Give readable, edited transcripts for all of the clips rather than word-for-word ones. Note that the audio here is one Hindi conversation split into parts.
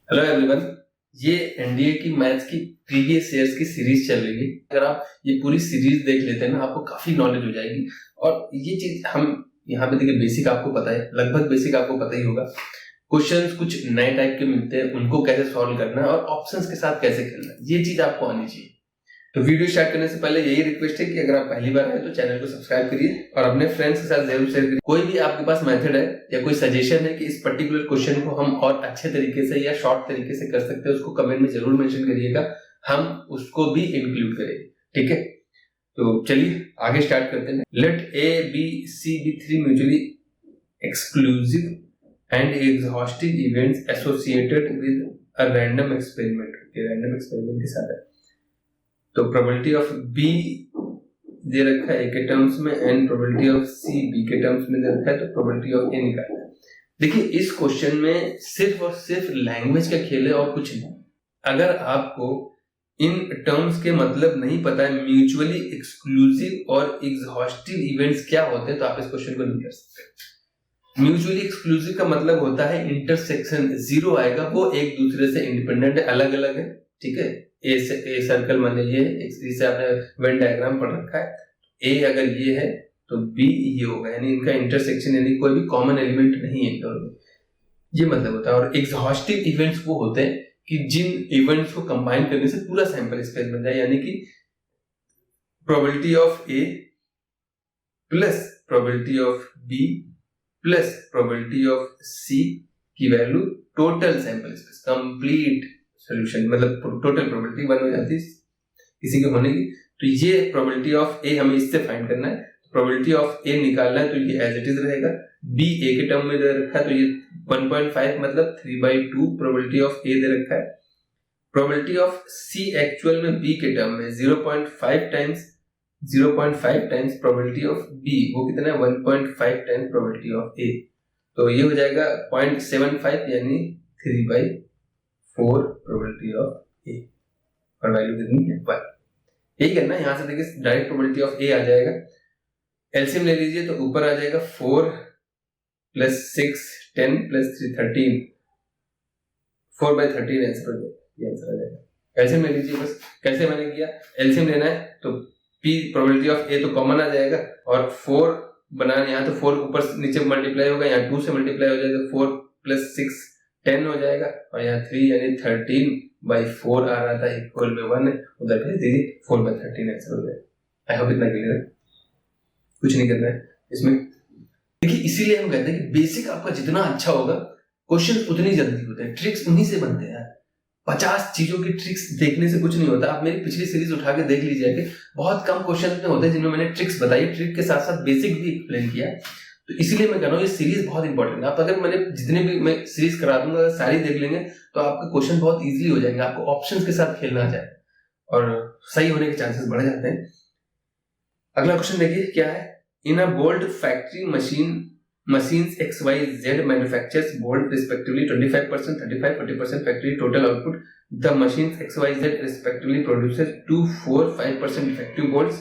हेलो एवरीवन, ये एनडीए की मैथ्स की प्रीवियस ईयर्स की सीरीज चल रही है। अगर आप ये पूरी सीरीज देख लेते हैं ना, आपको काफी नॉलेज हो जाएगी। और ये चीज हम यहाँ पे देखिए, बेसिक आपको पता है, लगभग बेसिक आपको पता ही होगा। क्वेश्चंस कुछ नए टाइप के मिलते हैं, उनको कैसे सॉल्व करना है और ऑप्शंस के साथ कैसे खेलना है, ये चीज आपको आनी चाहिए। तो वीडियो स्टार्ट करने से पहले यही रिक्वेस्ट है कि अगर आप पहली बार आए तो चैनल को सब्सक्राइब करिए और अपने फ्रेंड्स के साथ जरूर शेयर करिए। कोई भी आपके पास मेथड है या कोई सजेशन है कि इस पर्टिकुलर क्वेश्चन को हम और अच्छे तरीके से या शॉर्ट तरीके से कर सकते हैं, उसको कमेंट में जरूर मेंशन करिएगा, हम उसको भी इंक्लूड करेंगे। ठीक है, तो चलिए आगे स्टार्ट करते हैं। Let A B C be 3 mutually exclusive and exhaustive events associated with a random experiment. Random experiment के साथ है तो प्रोबेबिलिटी ऑफ बी दे रखा है ए के टर्म्स में and probability of C B के टर्म्स में दे रखा है, तो प्रोबेबिलिटी ऑफ ए निकालना है। देखिए, इस क्वेश्चन में सिर्फ और सिर्फ लैंग्वेज का खेल है और कुछ नहीं। अगर आपको इन टर्म्स के मतलब नहीं पता है, म्यूचुअली एक्सक्लूसिव और एग्जॉस्टिव इवेंट्स क्या होते हैं, तो आप इस क्वेश्चन को नहीं कर सकते। म्यूचुअली एक्सक्लूसिव का मतलब होता है इंटरसेक्शन जीरो आएगा, वो एक दूसरे से इंडिपेंडेंट है, अलग अलग है। ठीक है, ए सर्कल मान लीजिए, जिसे आपने वेन डायग्राम पढ़ रखा है, ए अगर ये है तो बी ये होगा, यानी इनका इंटरसेक्शन, यानी कोई भी कॉमन एलिमेंट नहीं है दोनों में, ये मतलब होता है। और एग्जॉस्टिव इवेंट्स वो होते हैं कि जिन इवेंट्स को कंबाइन करने से पूरा सैंपल स्पेस बन जाए, यानी कि probability of A plus probability of B plus probability of C की value total sample space, complete solution, मतलब टोटल प्रोबेबिलिटी 1 हो जाती है किसी के होने की। तो ये प्रोबेबिलिटी ऑफ ए हमें इससे फाइंड करना है। प्रोबेबिलिटी ऑफ ए निकालना है तो ये एज इट इज रहेगा। बी ए के टर्म में दे रखा है तो ये 1.5 मतलब 3/2 प्रोबेबिलिटी ऑफ ए दे रखा है। प्रोबेबिलिटी ऑफ सी एक्चुअल में बी के टर्म में 0.5 टाइम्स प्रोबेबिलिटी ऑफ बी, वो कितना है 1.5 टाइम्स प्रोबेबिलिटी ऑफ ए, तो ये हो जाएगा 0.75 यानी 3/4 प्रोबेबिलिटी ऑफ ए, और वैल्यू कितनी है 1। यही करना है। यहां से देखिए डायरेक्ट प्रोबेबिलिटी ऑफ ए आ जाएगा, एलसीएम ले लीजिए तो ऊपर आ जाएगा 4 + 6 10 + 3 13, 4/13 आंसर हो जाएगा, ये आंसर आ जाएगा। एलसीएम ले लीजिए, बस कैसे मैंने किया, एलसीएम लेना है तो पी प्रोबेबिलिटी ऑफ ए तो कॉमन आ जाएगा, और 4 बनाना, यहाँ तो 4 ऊपर से नीचे मल्टीप्लाई होगा, यहाँ 2 से मल्टीप्लाई हो जाएगा, 4 + 6 10 हो जाएगा, और यहाँ 3 यानी 13/4 आ रहा था, इक्वल में 1 है, उधर भेज दीजिए, 4/13 आंसर हो जाएगा। आई होप इतना क्लियर है, कुछ नहीं करना है इसमें। देखिए, इसीलिए हम कहते हैं कि बेसिक आपका जितना अच्छा होगा, क्वेश्चन उतनी जल्दी होते हैं, ट्रिक्स उन्हीं से बनते हैं। 50 चीजों की ट्रिक्स देखने से कुछ नहीं होता। आप मेरी पिछली सीरीज उठा के देख लीजिए कि बहुत कम क्वेश्चन में होते हैं जिनमें मैंने ट्रिक्स बताई, ट्रिक के साथ साथ बेसिक भी एक्सप्लेन किया। तो इसलिए मैं कह रहा हूँ ये सीरीज बहुत इंपॉर्टेंट है। आप अगर मैंने जितने भी मैं सीरीज करा दूंगा, अगर सारी देख लेंगे तो आपके क्वेश्चन बहुत इजीली हो जाएंगे, आपको ऑप्शंस के साथ खेलना आ जाए और सही होने के चांसेस बढ़ जाते हैं। अगला क्वेश्चन देखिए क्या है। In a bolt factory machines XYZ manufactures bolt respectively 25%, 35%, 40% factory total output. The machines XYZ respectively produces 2, 4, 5% defective bolts.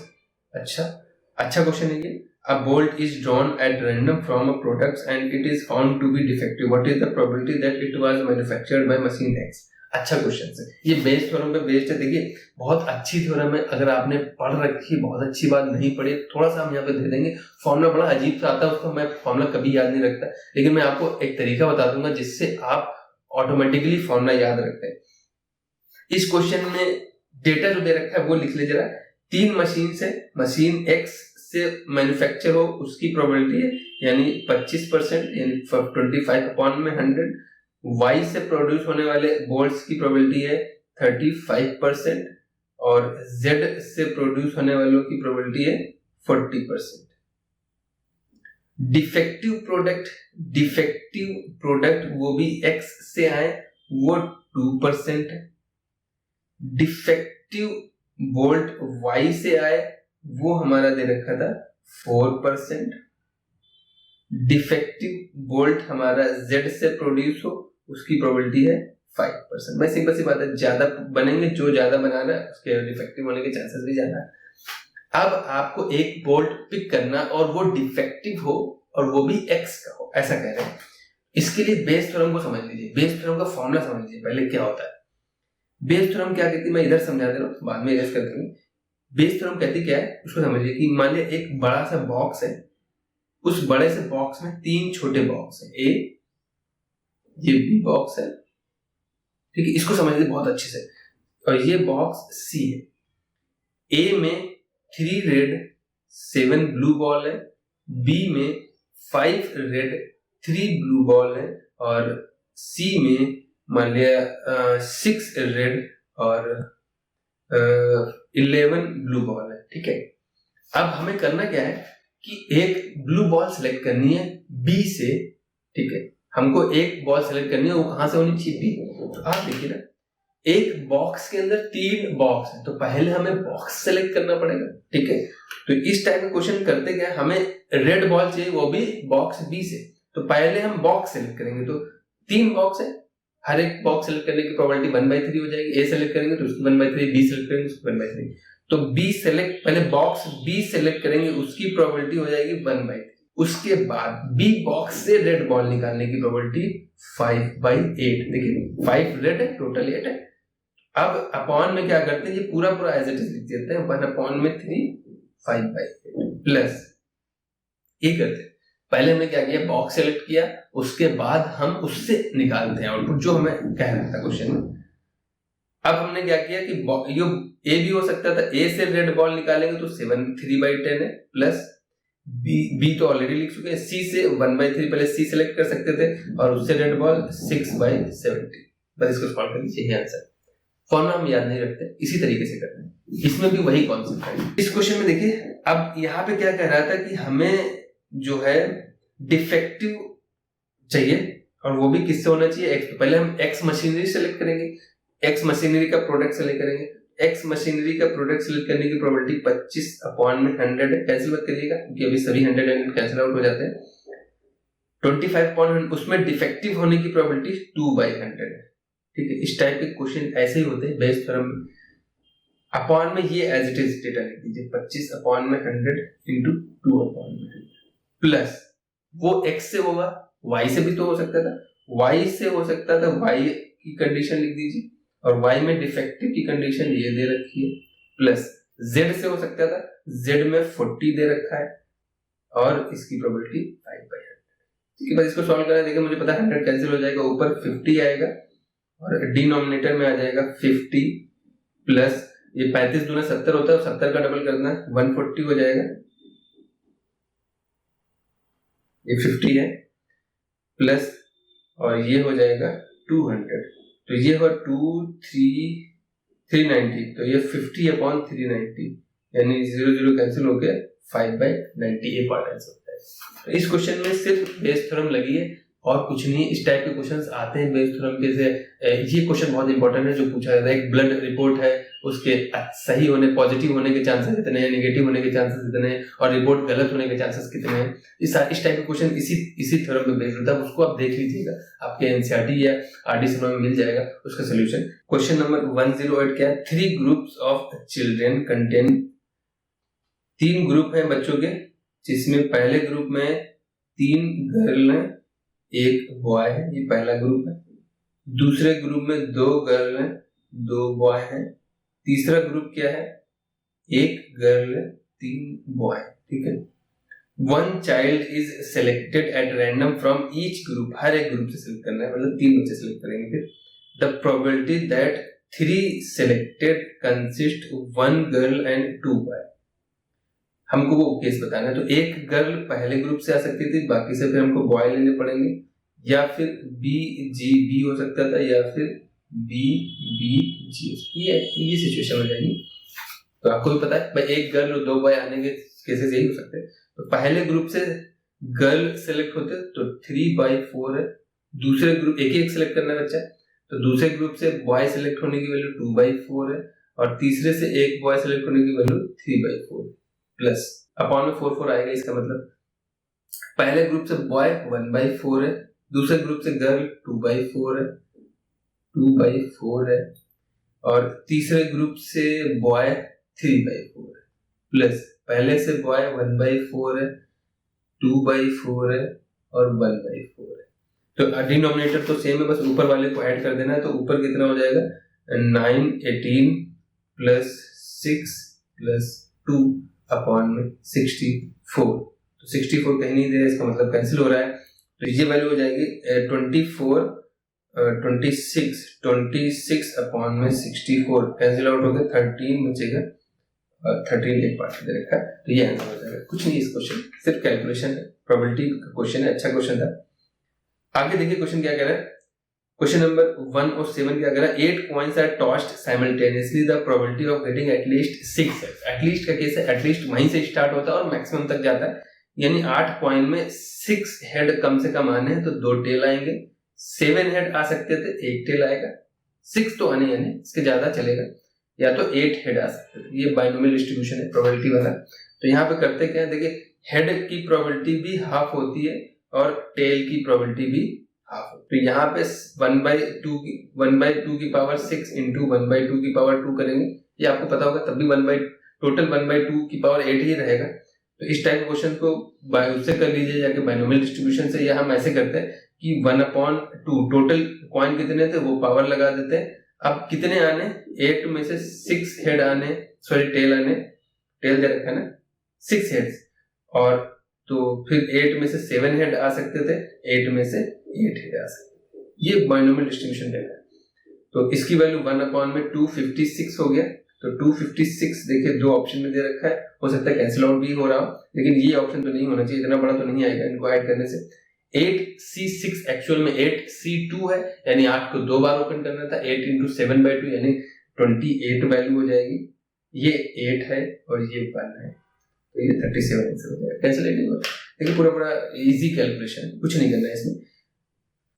अच्छा क्वेश्चन है ये। A bolt is drawn at random from a product and it is found to be defective. What is the probability that it was manufactured by machine X? अच्छा क्वेश्चन है ये, बेस्ड थ्योरम पे बेस्ड है। देखिए, बहुत अच्छी थ्योरम है, अगर आपने पढ़ रखी, बहुत अच्छी बात, नहीं पढ़ी थोड़ा सा हम यहाँ पे दे देंगे। फॉर्मूला बड़ा अजीब सा आता है, उसको मैं फॉर्मूला कभी याद नहीं रखता, लेकिन मैं आपको एक तरीका बता दूंगा जिससे आप ऑटोमेटिकली फॉर्मूला याद रखते हैं। इस क्वेश्चन में डेटा जो दे रखा है वो लिख ले जरा। 3 मशीन से, मशीन एक्स से मैन्युफैक्चर हो उसकी प्रोबेबिलिटी है यानी 25%, यानी 25/100। Y से प्रोड्यूस होने वाले बोल्ट्स की प्रोबेबिलिटी है 35%, और Z से प्रोड्यूस होने वालों की प्रोबेबिलिटी है 40%। डिफेक्टिव प्रोडक्ट वो भी X से आए, वो 2% है। डिफेक्टिव बोल्ट Y से आए, वो हमारा दे रखा था 4%। डिफेक्टिव बोल्ट हमारा Z से प्रोड्यूस हो उसकी प्रोबेबिलिटी है 5%। मैं सिंपल सी बात है, ज्यादा बनेंगे, जो ज्यादा बना रहा है उसके डिफेक्टिव होने के चांसेस भी ज्यादा है। अब आपको एक बोल्ट पिक करना और वो डिफेक्टिव हो और वो भी X का हो, ऐसा कह रहे हैं। इसके लिए बेस थ्योरम को समझ लीजिए, बेस थ्योरम का फॉर्मूला समझ लीजिए पहले क्या होता है। बेस थ्योरम क्या कहती है, मैं इधर समझा दे रहा हूँ, बाद में इरेज कर देंगे। बेस थ्योरम कहती क्या है उसको समझिए कि मान लिया एक बड़ा सा बॉक्स है, उस बड़े से बॉक्स में 3 छोटे बॉक्स है, ए, ये बी बॉक्स है, ठीक है, इसको समझ लीजिए बहुत अच्छे से। और ये बॉक्स सी है, ए में 3 रेड 7 ब्लू बॉल है, बी में 5 रेड 3 ब्लू बॉल है, और सी में मान लिया 6 रेड और 11 ब्लू बॉल है, ठीक है। अब हमें करना क्या है कि एक ब्लू बॉल सेलेक्ट करनी है बी से, ठीक है, हमको एक बॉल सेलेक्ट करनी है, वो कहां से होनी चाहिए, बी। तो आप देखिए ना, एक बॉक्स के अंदर 3 बॉक्स है, तो पहले हमें बॉक्स सेलेक्ट करना पड़ेगा, ठीक है। तो इस टाइप का क्वेश्चन करते क्या, हमें रेड बॉल चाहिए, वो भी बॉक्स बी से, तो पहले हम बॉक्स सेलेक्ट करेंगे। तो 3 बॉक्स है, हर एक बॉक्स सेलेक्ट करने की प्रोबेबिलिटी 1/3 हो जाएगी। ए सेलेक्ट करेंगे तो उसकी 1/3, बी सेलेक्ट करेंगे उसकी 1/3। तो बी सेलेक्ट, पहले बॉक्स बी सेलेक्ट करेंगे, उसकी प्रोबेबिलिटी हो जाएगी 1/3। उसके बाद बी बॉक्स से रेड बॉल निकालने की प्रोबेबिलिटी 5/8। देखिए 5 रेड है, टोटल 8 है। अब अपॉन में क्या करते हैं, ये पूरा पूरा एज इट इज लिख देते हैं, 1/3 5/8 प्लस ये करते हैं। पहले हमने क्या किया, बॉक्स सेलेक्ट किया, उसके बाद हम उससे निकालते हैं आउटपुट जो हमें कह रहा था क्वेश्चन में। अब हमने क्या किया कि ये ए भी हो सकता था, ए से रेड बॉल निकालेंगे तो 3/10 है, प्लस बी तो ऑलरेडी लिख चुके हैं, सी से 1/3, पहले सी सेलेक्ट कर सकते थे, और उससे रेड बॉल 6/70। बस इसको सॉल्व कर लीजिए, यही आंसर। फॉर्मूला हम याद नहीं रखते, इसी तरीके से करते हैं, इसमें भी वही कॉन्सेप्ट है। इस क्वेश्चन में देखिए, अब यहाँ पे क्या कह रहा था कि हमें जो है डिफेक्टिव चाहिए, और वो भी किससे होना चाहिए, एक्स। पहले हम एक्स मशीनरी सेलेक्ट करेंगे, एक्स मशीनरी का प्रोडक्ट सेलेक्ट करेंगे। एक्स मशीनरी का प्रोडक्ट सेलेक्ट करने की प्रोबेबिलिटी 25/100 है, कैंसिल मत करिएगा क्योंकि अभी सभी 100 कैंसिल आउट हो जाते हैं। 25/100, उसमें डिफेक्टिव होने की प्रोबेबिलिटी 2/100 है, ठीक है। इस टाइप के क्वेश्चन ऐसे ही होते हैं बेस थ्योरम। अपॉन में ये एज इट इज डेटा लिख दीजिए, 25/100 इंटू 2/100 प्लस वो x से होगा, y से भी तो हो सकता था, y से हो सकता था, y की कंडीशन लिख दीजिए, और y में डिफेक्टिव की कंडीशन ये दे रखी है, प्लस z से हो सकता था, z में 40 दे रखा है, और इसकी प्रोबेबिलिटी 5/100। ठीक है, बस इसको सॉल्व करना। देखिए मुझे पता है 100 कैंसिल हो जाएगा, ऊपर 50 आएगा, और डिनोमिनेटर में आ जाएगा 50 प्लस ये 35 दूना 70 होता है, 70 का डबल करना 140 हो जाएगा, ये 50 है, प्लस और ये हो जाएगा 200, तो ये हुआ 390, तो ये 50/390, यानी 0 कैंसिल हो गया, 5/90 ये पार्ट आंसर होता है। तो इस क्वेश्चन में सिर्फ बेस थ्योरम लगी है और कुछ नहीं। इस टाइप के क्वेश्चंस आते हैं बेस थ्योरम के से। ये क्वेश्चन बहुत इंपॉर्टेंट है जो पूछा जाता है, एक ब्लड रिपोर्ट है, उसके सही होने, पॉजिटिव होने के चांसेस कितने हैं, नेगेटिव होने के चांसेस कितने हैं, और रिपोर्ट गलत होने के चांसेस कितने हैं। इस टाइप के क्वेश्चन इसी थ्योरम पे बेस्ड होता है, उसको आप देख लीजिएगा, आपके एनसीईआरटी या आरडी में मिल जाएगा उसका सोल्यूशन। क्वेश्चन नंबर 108 क्या है, 3 groups of children contain, 3 group हैं बच्चों के, जिसमें पहले ग्रुप में 3 गर्ल हैं, 1 बॉय है, ये पहला ग्रुप है। दूसरे ग्रुप में 2 गर्ल हैं, 2 बॉय हैं। तीसरा ग्रुप क्या है, 1 गर्ल है, 3 बॉय, ठीक है। 1 child is selected at random from each group, हर एक ग्रुप से सिलेक्ट करना है, मतलब 3 बच्चे सिलेक्ट करेंगे। फिर the probability that 3 selected consist 1 girl and 2 boy, हमको वो केस बताना है। तो 1 गर्ल पहले ग्रुप से आ सकती थी, बाकी से फिर हमको बॉय लेने पड़ेंगे, या फिर बी हो सकता था, या फिर बी जी, ये सिचुएशन हो जाएगी। तो आपको भी पता है भाई 1 गर्ल और 2 बॉय आने के केसेस यही हो सकते हैं। तो पहले ग्रुप से गर्ल सेलेक्ट होते तो 3/4 है, दूसरे ग्रुप एक सेलेक्ट करना है बच्चा, तो दूसरे ग्रुप से बॉय सेलेक्ट होने की वैल्यू 2/4 है, और तीसरे से 1 बॉय सेलेक्ट होने की वैल्यू 3/4 है, प्लस अपॉन में 4 आएगा। इसका मतलब पहले ग्रुप से बॉय 1/4 है, दूसरे ग्रुप से गर्ल 2/4 है, और तीसरे ग्रुप से बॉय 3/4 है, प्लस पहले से बॉय 1/4 है, 2/4 है, और 1/4 है। तो डिनोमिनेटर तो सेम है, बस ऊपर वाले को ऐड कर देना है। तो ऊपर कितना हो जाएगा 9 18 प्लस 6 प्लस 2 अपॉन में 64। तो 64 कहीं नहीं दे रहा, इसका मतलब कैंसिल हो रहा है। तो ये वैल्यू हो जाएगी 26 अपॉन में 64 कैंसिल आउट हो गया, 13 बचेगा और 13 एक पार्ट दे रखा है। तो ये आंसर हो जाएगा। कुछ नहीं, इस क्वेश्चन सिर्फ कैलकुलेशन है, प्रोबेबिलिटी का क्वेश्चन है, अच्छा क्वेश्चन था। आगे देखिए क्वेश्चन क्या कह रहा है। क्वेश्चन नंबर 1 और 7 क्या कह रहा है, 8 coins are tossed simultaneously, the probability of getting at least 6 heads। At least का केस है, एटलीस्ट वहीं से स्टार्ट होता है और मैक्सिमम तक जाता है, यानी 8 कॉइन में 6 हेड कम से कम आने हैं तो 2 टेल आएंगे। 7 हेड आ सकते थे, 1 टेल आएगा। 6 तो आने, यानी इसके ज्यादा चलेगा, या तो 8 हेड आ सकते थे। ये बाइनोमियल डिस्ट्रीब्यूशन है प्रोबेबिलिटी वाला। तो यहाँ पे करते क्या है, देखिए हेड की प्रोबेबिलिटी भी हाफ होती है और टेल की प्रोबेबिलिटी भी हाफ। तो यहाँ पे 1/2 की पावर 6 इंटू 1/2 की पावर 2 करेंगे, ये आपको पता होगा, तब भी टोटल 1/2 की पावर 8 ही रहेगा। तो इस टाइप क्वेश्चन को उससे कर लीजिए जाके बाइनोमियल डिस्ट्रीब्यूशन से, या हम ऐसे करते हैं कि 1/2 टोटल कॉइन कितने थे वो पावर लगा देते हैं। अब कितने आने, 8 में से 6 हेड आने, सॉरी टेल आने, टेल दे रखा है ना 6 हेड्स, और तो फिर 8 में से 7 हेड आ सकते थे, 8 में से 8 हेड आ सकते थे। ये बाइनोमियल डिस्ट्रीब्यूशन कहता है। तो इसकी वैल्यू 1/256 हो गया। तो 256 देखिए 2 ऑप्शन में दे रखा है, हो सकता है कैंसिल आउट भी हो रहा हो, लेकिन ये ऑप्शन तो नहीं होना चाहिए, इतना बड़ा तो नहीं आएगा इनको ऐड करने से। 8C6 एक्चुअल में 8C2 है, यानी 8 को 2 बार ओपन करना था। 8 इंटू 7/2 यानी 28 वैल्यू हो जाएगी। ये 8 है और ये 1 है, तो ये 37 आंसर हो जाएगा। कैंसिल नहीं होगा, देखिए पूरा इजी कैलकुलेशन, कुछ नहीं करना है इसमें।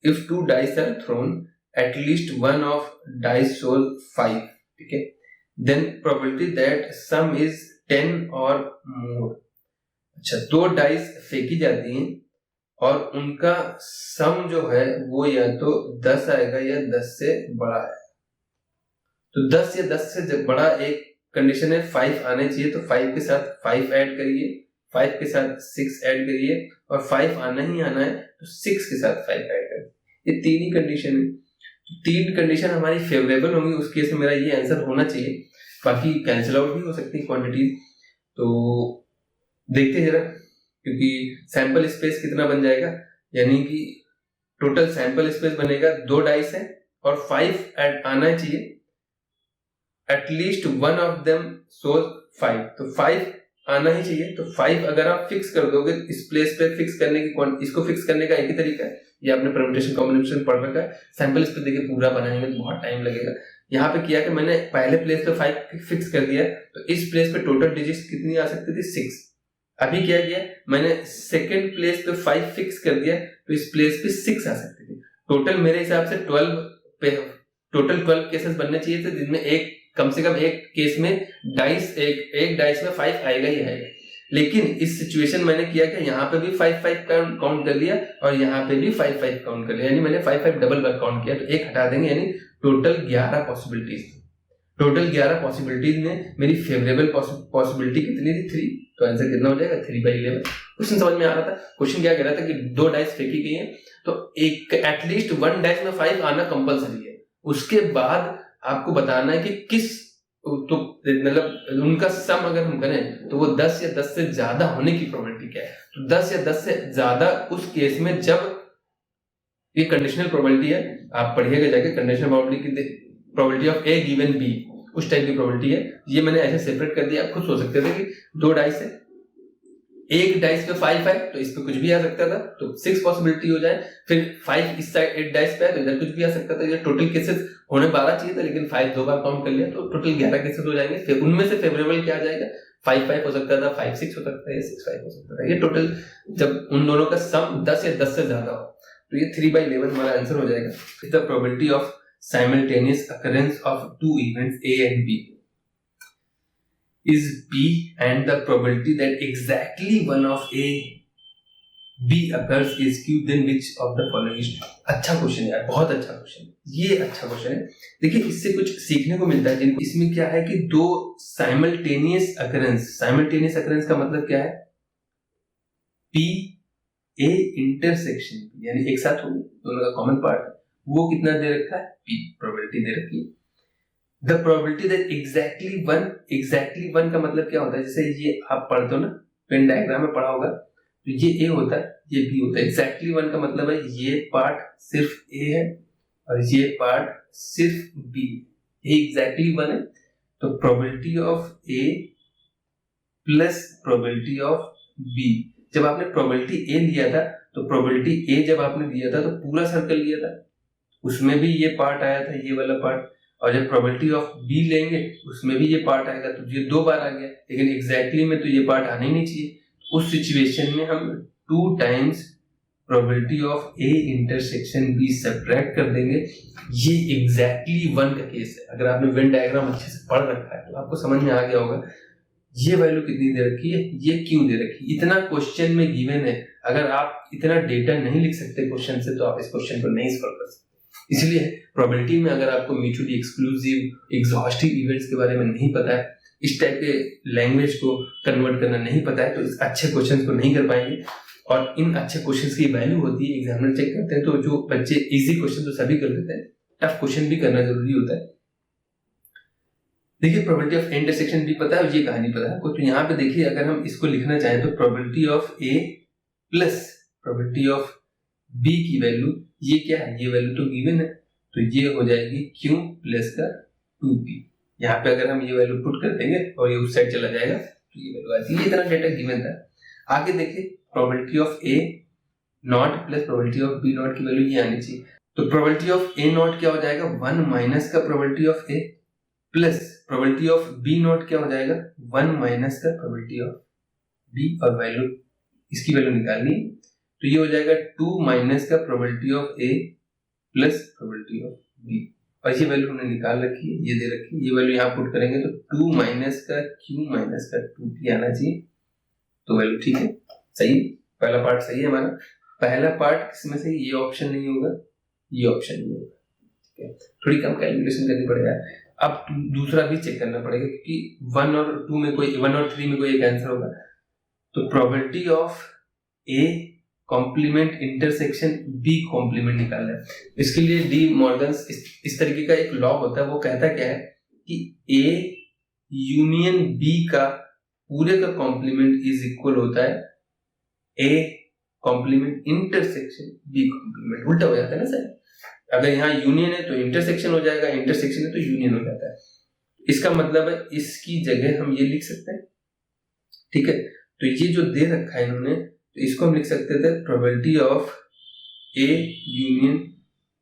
If 2 dice are thrown at least one of dice shows 5, ठीक है, then probability that sum is 10 और मोर। अच्छा, 2 डाइस फेंकी जाती हैं और उनका सम जो है वो या तो 10 आएगा या 10 से बड़ा है। तो 10 या 10 से बड़ा एक कंडीशन है, 5 आने चाहिए, तो 5 के साथ 5 ऐड करिए, 5 के साथ 6 ऐड करिए, और 5 आना ही आना है तो 6 के साथ 5 ऐड करिए। ये 3 ही कंडीशन है। 3 कंडीशन हमारी फेवरेबल होंगी, उस केस में मेरा ये आंसर होना चाहिए। बाकी कैंसिल आउट भी हो सकती है क्वांटिटीज, तो देखते हैं जरा, क्योंकि सैंपल स्पेस कितना बन जाएगा, यानी कि टोटल सैंपल स्पेस बनेगा 2 डाइस है और 5 ऐड आना चाहिए, एटलीस्ट वन ऑफ देम सोज 5, तो 5 आना ही चाहिए। तो 5 अगर आप फिक्स कर दोगे इस प्लेस पे, फिक्स करने की, इसको फिक्स करने का एक ही तरीका है, ये आपने परम्यूटेशन कॉम्बिनेशन पढ़ रखा है। सैंपल स्पेस देखिए पूरा बनाएंगे तो बहुत टाइम लगेगा। यहाँ पे किया कि मैंने पहले प्लेस पे 5 फिक्स कर दिया, तो इस प्लेस पे टोटल डिजिट्स कितनी आ सकती थी, 6। अभी क्या किया मैंने, सेकेंड प्लेस पे 5 फिक्स कर दिया, तो इस प्लेस पे 6 आ सकती थी। टोटल मेरे हिसाब से 12 केसेस बनने चाहिए थे, जिनमें एक कम से कम एक केस में डाइस एक डाइस में 5 आएगा ही आएगा। लेकिन इस सिचुएशन मैंने किया कि यहाँ पे भी 5 काउंट कर लिया और यहाँ पे भी 5 काउंट कर लिया, यानी मैंने 5 डबल बार काउंट किया, तो एक हटा देंगे, यानी टोटल 11 पॉसिबिलिटीज। टोटल 11 पॉसिबिलिटीज में मेरी फेवरेबल पॉसिबिलिटी कितनी थी, 3। तो आंसर कितना हो जाएगा, 3/11। क्वेश्चन समझ में आ रहा था। क्वेश्चन क्या कह रहा था कि 2 डाइस फेंकी गई है, तो एक एटलीस्ट 1 डाइस में 5 आना कंपलसरी है। उसके बाद आपको बताना है कि किस, तो मतलब उनका सम अगर हम करें तो वो 10 या 10 से ज्यादा होने की प्रोबेबिलिटी क्या है। तो 10 या 10 से ज्यादा उस केस में जब ये कंडीशनल प्रोबेबिलिटी है, आप पढ़िएगा जाके, conditional probability of A given B, उस टाइप की प्रोबेबिलिटी है। ये मैंने ऐसे सेपरेट कर दिया, आप खुद सोच सकते थे कि 2 डाइस है, एक डाइस पे 5 है तो इस पे कुछ भी आ सकता था, तो 6 पॉसिबिलिटी हो जाए। फिर 5 इस साइड 8 डाइस पे है तो इधर कुछ भी आ सकता था। ये टोटल केसेस होने 12 चाहिए था, लेकिन 5 2 बार काउंट कर लिया, तो टोटल 11 केसेस हो जाएंगे। फिर उनमें से फेवरेबल क्या आ जाएगा, 5 हो सकता था, 5 हो सकता है, 6 हो सकता था। ये टोटल जब उन दोनों का सम 10 या 10 से ज्यादा हो, तो ये 3/11 हमारा आंसर हो जाएगा। The probability of simultaneous occurrence of 2 events A and B is B, and the probability that exactly one of A B occurs is Q, then which of the following is true? अच्छा क्वेश्चन है, बहुत अच्छा क्वेश्चन, ये अच्छा क्वेश्चन है। देखिए इससे कुछ सीखने को मिलता है जिनको, इसमें क्या है कि 2 साइमल्टेनियस अकरेंस का मतलब क्या है, P ए इंटरसेक्शन यानी एक साथ हो गए, दोनों का कॉमन पार्ट है, वो कितना दे रखा है, पी प्रोबेबिलिटी दे रखी है। The probability that exactly one का मतलब क्या होता है, जैसे ये आप पढ़ते हो ना, पेन डायग्राम में पढ़ा होगा, तो ये ए होता है, ये बी होता है। एग्जैक्टली वन का मतलब है ये पार्ट सिर्फ ए है और ये पार्ट सिर्फ बी, ये एग्जैक्टली वन है। तो probability of A plus probability of B, जब आपने प्रोबेबिलिटी ए लिया था तो प्रोबेबिलिटी ए जब आपने लिया था तो पूरा सर्कल लिया था, उसमें भी ये पार्ट आया था, ये वाला पार्ट, और जब प्रोबेबिलिटी ऑफ बी लेंगे उसमें भी ये पार्ट आएगा, तो ये 2 बार आ गया, लेकिन एग्जैक्टली में तो ये पार्ट आना ही नहीं चाहिए। उस सिचुएशन में हम 2 times probability of A intersection B subtract कर देंगे। ये एग्जैक्टली वन का केस है। अगर आपने वेन डायग्राम अच्छे से पढ़ रखा है तो आपको समझ में आ गया होगा ये वैल्यू कितनी दे रखी है, ये क्यों दे रखी है। इतना क्वेश्चन में गिवन है, अगर आप इतना डेटा नहीं लिख सकते क्वेश्चन से तो आप इस क्वेश्चन को नहीं सॉल्व कर सकते। इसलिए प्रोबेबिलिटी में अगर आपको म्यूचुअली एक्सक्लूसिव एग्जॉस्टिव इवेंट्स के बारे में नहीं पता है, इस टाइप के लैंग्वेज को कन्वर्ट करना नहीं पता है, तो इस अच्छे क्वेश्चन को नहीं कर पाएंगे। और इन अच्छे क्वेश्चंस की वैल्यू होती है, एग्जामिनर चेक करते हैं, तो जो बच्चे इजी क्वेश्चन तो सभी कर लेते हैं, टफ क्वेश्चन भी करना जरूरी होता है। देखिए प्रोबेबिलिटी ऑफ इंटरसेक्शन भी पता है, ये कहानी पता है आपको, तो यहाँ पे देखिए अगर हम इसको लिखना चाहें तो probability of A plus probability of B की वैल्यू, ये क्या है, ये वैल्यू तो गिवन है, तो ये हो जाएगी क्यू प्लस का 2p। यहाँ पे अगर हम ये वैल्यू पुट कर देंगे और ये उस साइड चला जाएगा तो ये वैल्यू आती है। ये इतना डेटा गिवन था। आगे देखिए probability of A not plus probability of B not की वैल्यू ये आनी चाहिए। तो प्रोबेबिलिटी ऑफ ए नॉट क्या हो जाएगा, 1 माइनस का probability of A plus probability of B not क्या हो जाएगा, 1 माइनस का प्रोबेबिलिटी ऑफ बी, और वैल्यू इसकी वैल्यू निकालनी है तो ये हो जाएगा 2 माइनस का probability of A plus probability of B, और ये वैल्यू हमने निकाल रखी है, ये दे रखी है। ये वैल्यू यहाँ पुट करेंगे तो 2 माइनस का क्यू माइनस का 2p आना चाहिए, तो वैल्यू ठीक है, सही, पहला पार्ट सही है हमारा। पहला पार्ट किसमें से, ये ऑप्शन नहीं होगा, ये ऑप्शन नहीं होगा, ठीक है, थोड़ी कम कैलकुलेशन करनी पड़ेगा। अब दूसरा भी चेक करना पड़ेगा क्योंकि 1 और 2 में कोई 1 और 3 में कोई एक आंसर होगा। तो probability of A complement intersection B complement निकालना है। इसके लिए डी मॉर्गन्स इस तरीके का एक लॉ होता है, वो कहता क्या है कि ए यूनियन बी का पूरे का कॉम्प्लीमेंट इज इक्वल होता है A complement intersection B complement. उल्टा हो जाता है ना सर, अगर यहाँ यूनियन है तो इंटरसेक्शन हो जाएगा, इंटरसेक्शन है तो यूनियन हो जाता है। इसका मतलब है इसकी जगह हम ये लिख सकते हैं, ठीक है। तो ये जो दे रखा है इन्होंने, तो इसको हम लिख सकते थे probability of A union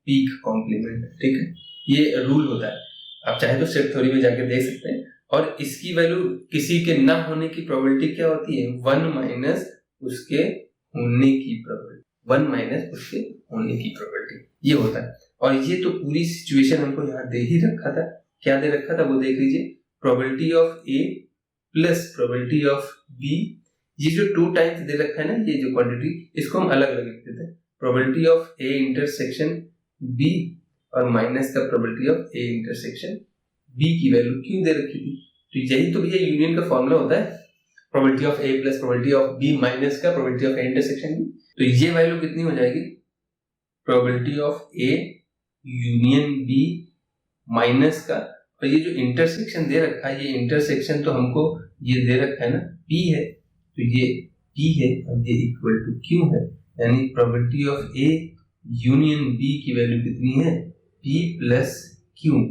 P complement, ठीक है, ये रूल होता है। आप चाहे तो सेट थ्योरी में जाके देख सकते हैं। और इसकी वैल्यू किसी के ना होने की प्रोबेबिलिटी क्या होती है, 1 माइनस उसके होने की प्रोबेबिलिटी, 1 माइनस उसके होने की प्रोबेबिलिटी, ये होता है। और ये तो पूरी सिचुएशन हमको यहाँ दे ही रखा था, क्या दे रखा था वो देख लीजिए, probability of A plus probability of B. ये जो 2 टाइम्स दे रखा है ना, ये जो क्वांटिटी, इसको हम अलग अलग लिख देते हैं, probability of A intersection B और माइनस का probability of A intersection B की वैल्यू क्यों दे रखी थी। तो यही तो भैया यूनियन का फॉर्मूला होता है, probability of A plus probability of B minus का probability of A intersection B. तो ये वैल्यू कितनी हो जाएगी, probability of A union B minus का, और ये जो इंटरसेक्शन दे रखा है, ये इंटरसेक्शन तो हमको ये दे रखा है ना p है, तो ये p है और ये इक्वल टू q है, यानी probability of a union b की वैल्यू कितनी है, p प्लस q।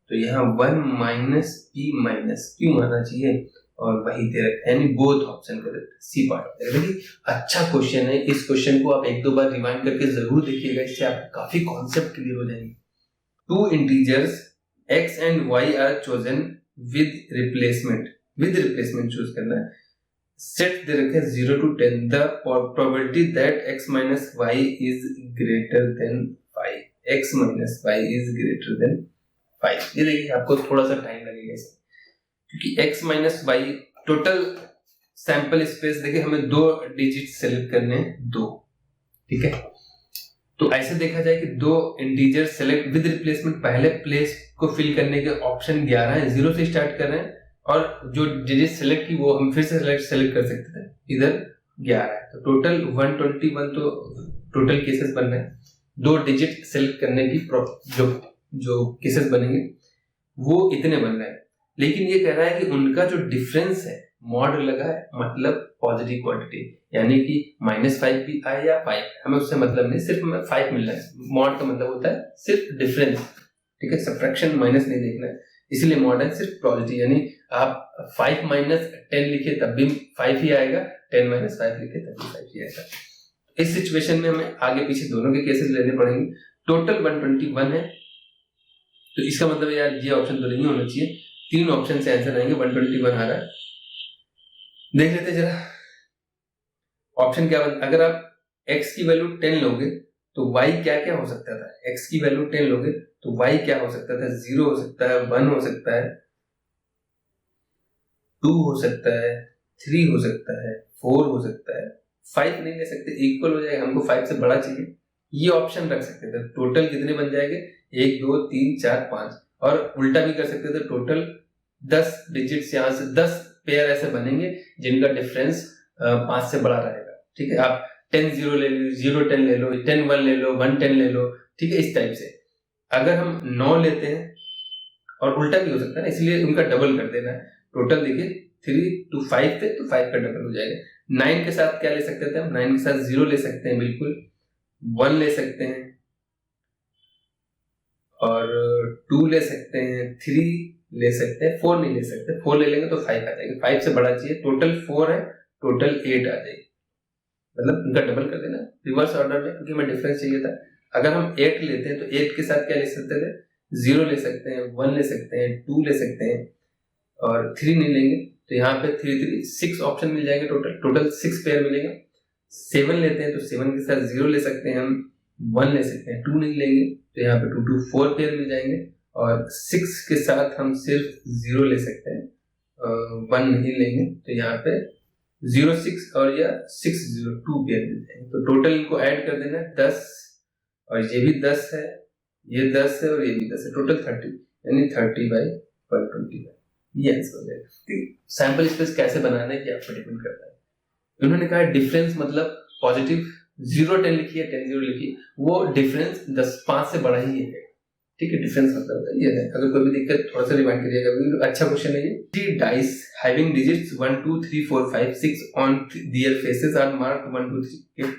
तो यहाँ 1 माइनस p माइनस q आना चाहिए, और वही दे रखा है, यानी both option correct, C part. देखिए अच्छा क्वेश्चन है, इस क्वेश्चन को आप 1-2 बार रिवाइंड करके जरूर देखिएगा, इससे आपको काफी कॉन्सेप्ट क्लियर हो जाएंगे। 2 integers x and y are chosen with replacement choose करना है। सेट दे रखे 0 to 10, the probability that x minus y is greater than 5, x minus y is greater than 5। ये देखिए आपको थोड़ा सा टाइम लगेगा इसमें, क्योंकि x minus y total sample space देखिए हमें 2 डिजिट सेलेक्ट करने हैं, 2, ठीक है। तो ऐसे देखा जाए कि 2 इंटीजर सेलेक्ट विद रिप्लेसमेंट, पहले प्लेस को फिल करने के ऑप्शन 11 है, 0 से स्टार्ट कर रहे हैं, और जो डिजिट सेलेक्ट की वो हम फिर से सेलेक्ट कर सकते थे, इधर 11 है। तो टोटल 121 तो टोटल केसेस बन रहे हैं। 2 डिजिट सेलेक्ट करने की जो केसेस बनेंगे वो इतने बन रहे हैं। लेकिन ये कह रहा है कि उनका जो डिफरेंस है मॉड लगा है, मतलब पॉजिटिव क्वांटिटी, यानी कि -5 भी आए या 5, हमें उससे मतलब नहीं, सिर्फ हमें 5 मिल रहा है। मॉड का मतलब होता है सिर्फ डिफरेंस, ठीक है, सब्ट्रैक्शन माइनस नहीं देखना है, इसलिए मॉड है सिर्फ पॉजिटिव। यानी आप 5 - 10 लिखे तब भी 5 ही आएगा, 10 - 5 लिखे तब भी 5 ही आएगा। इस सिचुएशन में हमें आगे पीछे दोनों के केसेस लेने पड़ेंगे। टोटल 121 है, तो इसका मतलब यार ये ऑप्शन तो नहीं होना चाहिए। 3 ऑप्शन से आंसर आएंगे, 121 आ रहा है। देख लेते जरा ऑप्शन क्या बन। अगर आप x की वैल्यू 10 लोगे तो y क्या क्या हो सकता था। x की वैल्यू 10 लोगे तो y क्या हो सकता था, 0 हो सकता है, 1 हो सकता है, 2 हो सकता है, 3 हो सकता है, 4 हो सकता है, 5 नहीं ले सकते, इक्वल हो जाएगा, हमको 5 से बड़ा चाहिए, ये ऑप्शन रख सकते थे। टोटल कितने बन जाएंगे, 1 2 3 4 5, और उल्टा भी कर सकते थे, टोटल 10 डिजिट्स यहाँ से 10 पेयर ऐसे बनेंगे जिनका डिफरेंस 5 से बड़ा रहेगा, ठीक है। आप 10 0 ले लो, 0 10 ले लो, 10 1 ले लो, 1 10 ले लो, ठीक है, इस टाइप से। अगर हम 9 लेते हैं, और उल्टा भी हो सकता है ना, इसलिए उनका डबल कर देना है। टोटल देखिए 3 to 5 थे तो 5 का डबल हो जाएगा। 9 के साथ क्या ले सकते थे हम, 9 के साथ 0 ले सकते हैं, बिल्कुल 1 ले सकते हैं, और 2 ले सकते हैं, 3 ले सकते हैं, 4 नहीं ले सकते, 4 ले लेंगे तो 5 आ जाएगा, 5 से बड़ा चाहिए। टोटल 4 है, टोटल 8 आ जाएगी, मतलब उनका डबल कर देना रिवर्स ऑर्डर में, क्योंकि हमें डिफरेंस चाहिए था। अगर हम 8 लेते हैं तो 8 के साथ क्या ले सकते थे, 0 ले सकते हैं, 1 ले सकते हैं, 2 ले सकते हैं, और 3 नहीं लेंगे, तो यहाँ पे 3 3 6 ऑप्शन मिल जाएंगे, टोटल 6 पेयर मिलेगा। 7 लेते हैं तो 7 के साथ 0 ले सकते हैं हम, 1 ले सकते हैं, 2 नहीं लेंगे तो यहाँ पे 2 2 4 पेयर मिल जाएंगे, और 6 के साथ हम सिर्फ 0 ले सकते हैं, 1 नहीं लेंगे तो यहाँ पे 0 6 और या 6 0 2 पेयर मिल जाएंगे। तो टोटल इनको ऐड कर देना 10, और ये भी 10 है, ये 10 है, और ये भी 10 है, टोटल 30, यानी 30/125, ये आंसर हो जाएगा। सैंपल स्पेस कैसे बनाना है ये आप पर डिपेंड करता है। उन्होंने कहा डिफरेंस मतलब पॉजिटिव 0 10 लिखिए, 10 0 लिखिए, वो डिफरेंस 10 5 से बड़ा ही है, ठीक है। डिफरेंस मतलब ये है। अगर कोई भी दिक्कत थोड़ा सा रिमाइंड करिएगा, अच्छा क्वेश्चन है ये। 3 dice having digits 1 2 3 4 5 6 on their faces are marked 1 2 3,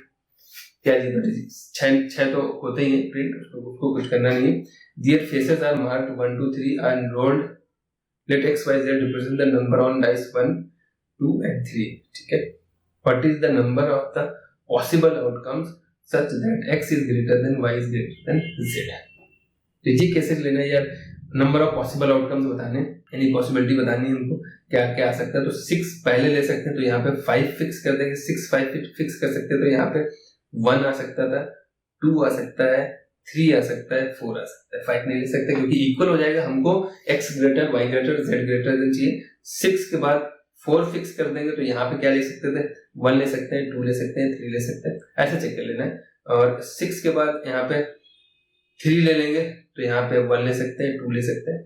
क्या जी डिजिट्स 6 तो होते ही हैं प्रिंट, उसको कुछ करना नहीं है। Their faces are marked 1 2 3 are enrolled, let x y z represent the number on dice 1 2 and 3, ठीक है। what is the number of the possible outcomes such that x is greater than y is greater than z। तो ये कैसे लेना है यार, नंबर ऑफ पॉसिबल आउटकम्स बताने, यानी पॉसिबिलिटी बतानी है हमको, क्या क्या आ सकता है। तो 6 पहले ले सकते हैं, तो यहाँ पे 5 फिक्स कर देंगे, 6 5 फिक्स कर सकते हैं, तो यहाँ पे 1 आ सकता था, 2 आ सकता है, 3 आ सकता है, 4 आ सकता है, 5 नहीं ले सकते क्योंकि इक्वल हो जाएगा। हमको x greater y greater z greater than चाहिए। 6 के बाद 4 फिक्स कर देंगे, तो यहाँ पे क्या ले सकते थे, 1 ले सकते हैं, 2 ले सकते हैं, 3 ले सकते हैं, ऐसे चेक कर लेना है। और 6 के बाद यहाँ पे 3 ले लेंगे, तो यहाँ पे 1 ले सकते हैं, 2 ले सकते हैं।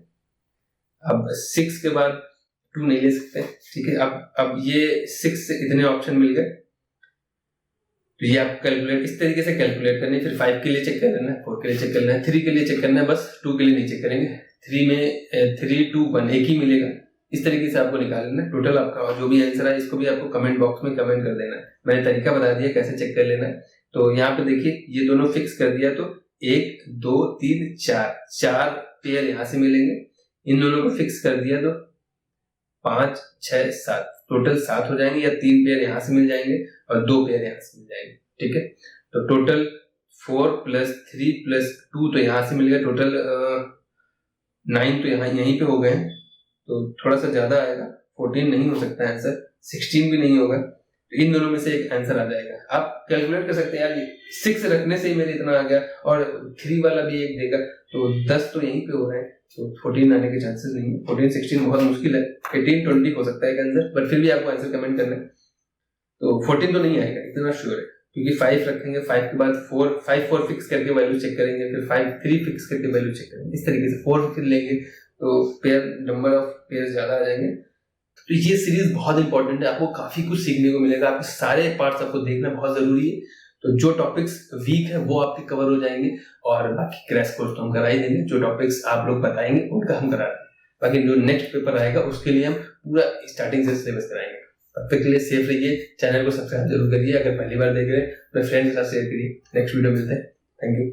अब 6 के बाद 2 नहीं ले सकते, ठीक है। अब ये 6 से इतने ऑप्शन मिल गए, तो ये आप कैलकुलेट इस तरीके से कैलकुलेट करनी है। फिर 5 के लिए चेक कर लेना है, 4 के लिए चेक करना है, 3 के लिए चेक करना है, बस 2 के लिए नहीं चेक करेंगे। 3 में 3 2 1 एक ही मिलेगा, इस तरीके से आपको निकाल लेना है। टोटल आपका जो भी आंसर है इसको भी आपको कमेंट बॉक्स में कमेंट कर देना है। मैंने तरीका बता दिया कैसे चेक कर लेना है। तो यहाँ पे देखिए ये दोनों फिक्स कर दिया, तो 1 2 3 4 पेयर यहाँ से मिलेंगे। इन दोनों को फिक्स कर दिया तो 5 6 7 टोटल 7 हो जाएंगे, या 3 पेयर यहाँ से मिल जाएंगे और 2 पेयर यहाँ से मिल जाएंगे, ठीक है। तो टोटल 4 + 3 + 2 तो यहाँ से मिल गया, टोटल 9 तो यहाँ यहीं पे हो गए, तो थोड़ा सा ज्यादा आएगा। 14 नहीं हो सकता आंसर, 16 भी नहीं होगा, तो इन दोनों में से एक आंसर आ जाएगा। आप कैलकुलेट कर सकते हैं यार, 6 रखने से ही मेरे इतना आ गया, और 3 वाला भी एक देगा, तो 10 तो यहीं पे हो रहे हैं, तो 14 आने के चांसेस नहीं है। 14 16 बहुत मुश्किल है, 18 20 हो सकता है एक आंसर, बट फिर भी आपको आंसर कमेंट करना है। तो 14 तो नहीं आएगा, इतना श्योर है, क्योंकि 5 रखेंगे, 5 के बाद 4 फिक्स करके वैल्यू चेक करेंगे, फिर 5 3 फिक्स करके वैल्यू चेक करेंगे, इस तरीके से 4 फिर लेंगे, तो पेयर नंबर ऑफ पेयर ज्यादा आ जाएंगे। तो ये सीरीज बहुत इंपॉर्टेंट है, आपको काफी कुछ सीखने को मिलेगा, आपके सारे पार्ट्स आपको देखना बहुत जरूरी है। तो जो टॉपिक्स वीक है वो आपके कवर हो जाएंगे और बाकी क्रैश कोर्स तो हम करा ही देंगे, जो टॉपिक्स आप लोग बताएंगे उनका हम करा देंगे। बाकी जो नेक्स्ट पेपर आएगा उसके लिए हम पूरा स्टार्टिंग से सिलेबस कराएंगे। तब तक के लिए सेफ रहिए, चैनल को सब्सक्राइब जरूर करिए, अगर पहली बार देख रहे हैं अपने फ्रेंड्स के साथ शेयर करिए। नेक्स्ट वीडियो मिलते हैं, थैंक यू।